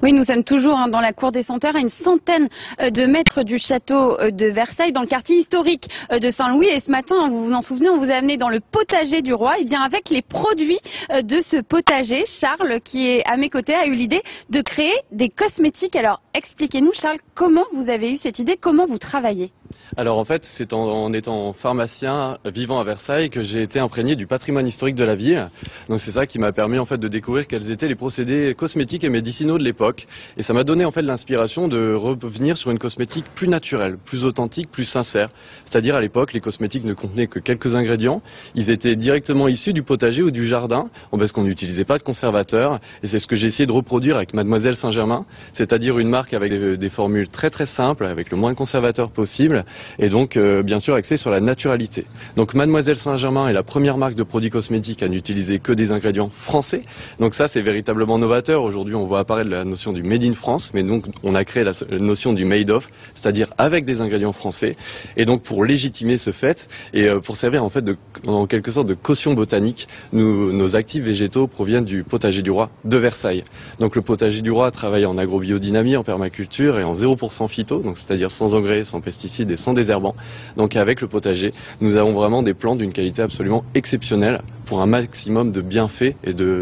Oui, nous sommes toujours dans la cour des Senteurs, à une centaine de mètres du château de Versailles, dans le quartier historique de Saint-Louis. Et ce matin, vous vous en souvenez, on vous a amené dans le potager du roi. Et bien avec les produits de ce potager, Charles, qui est à mes côtés, a eu l'idée de créer des cosmétiques. Alors expliquez-nous, Charles, comment vous avez eu cette idée, comment vous travaillez? Alors en fait, c'est en étant pharmacien vivant à Versailles que j'ai été imprégné du patrimoine historique de la ville. Donc c'est ça qui m'a permis en fait de découvrir quels étaient les procédés cosmétiques et médicinaux de l'époque. Et ça m'a donné en fait l'inspiration de revenir sur une cosmétique plus naturelle, plus authentique, plus sincère. C'est-à-dire à l'époque, les cosmétiques ne contenaient que quelques ingrédients. Ils étaient directement issus du potager ou du jardin, parce qu'on n'utilisait pas de conservateurs. Et c'est ce que j'ai essayé de reproduire avec Mademoiselle Saint-Germain, c'est-à-dire une marque avec des formules très très simples, avec le moins de conservateurs possible. Et donc, bien sûr, axé sur la naturalité. Donc, Mademoiselle Saint-Germain est la première marque de produits cosmétiques à n'utiliser que des ingrédients français. Donc ça, c'est véritablement novateur. Aujourd'hui, on voit apparaître la notion du Made in France, mais donc on a créé la notion du Made of, c'est-à-dire avec des ingrédients français. Et donc, pour légitimer ce fait et pour servir en fait en quelque sorte de caution botanique, nos actifs végétaux proviennent du potager du roi de Versailles. Donc, le potager du roi travaille en agrobiodynamie, en permaculture et en 0% phyto, donc c'est-à-dire sans engrais, sans pesticides et sans désherbants. Donc avec le potager, nous avons vraiment des plantes d'une qualité absolument exceptionnelle pour un maximum de bienfaits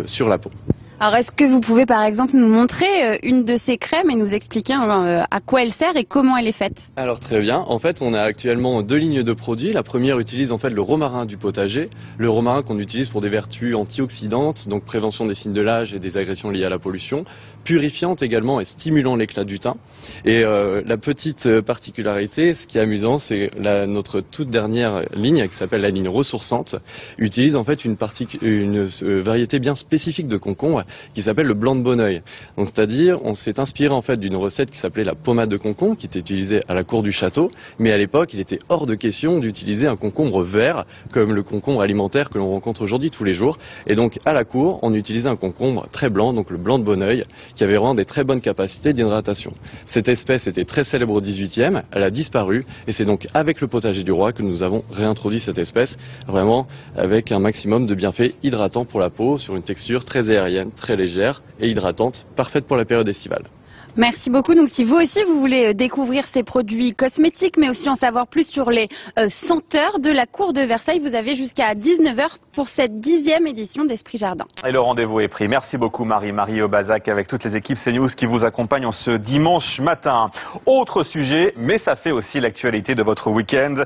sur la peau. Alors est-ce que vous pouvez par exemple nous montrer une de ces crèmes et nous expliquer à quoi elle sert et comment elle est faite? Alors très bien, en fait on a actuellement deux lignes de produits. La première utilise en fait le romarin du potager, le romarin qu'on utilise pour des vertus antioxydantes, donc prévention des signes de l'âge et des agressions liées à la pollution, purifiante également et stimulant l'éclat du teint. Et la petite particularité, ce qui est amusant, c'est notre toute dernière ligne qui s'appelle la ligne ressourçante, utilise en fait une variété bien spécifique de concombre qui s'appelle le blanc de Bonneuil. Donc c'est-à-dire, on s'est inspiré en fait d'une recette qui s'appelait la pommade de concombre, qui était utilisée à la cour du château, mais à l'époque, il était hors de question d'utiliser un concombre vert, comme le concombre alimentaire que l'on rencontre aujourd'hui tous les jours. Et donc, à la cour, on utilisait un concombre très blanc, donc le blanc de Bonneuil, qui avait vraiment des très bonnes capacités d'hydratation. Cette espèce était très célèbre au XVIIIe, elle a disparu, et c'est donc avec le potager du roi que nous avons réintroduit cette espèce, vraiment avec un maximum de bienfaits hydratants pour la peau, sur une texture très aérienne, très légère et hydratante, parfaite pour la période estivale. Merci beaucoup. Donc si vous aussi vous voulez découvrir ces produits cosmétiques mais aussi en savoir plus sur les senteurs de la cour de Versailles, vous avez jusqu'à 19 h pour cette 10e édition d'Esprit Jardin. Et le rendez-vous est pris. Merci beaucoup Marie Aubazac avec toutes les équipes CNews qui vous accompagnent en ce dimanche matin. Autre sujet, mais ça fait aussi l'actualité de votre week-end.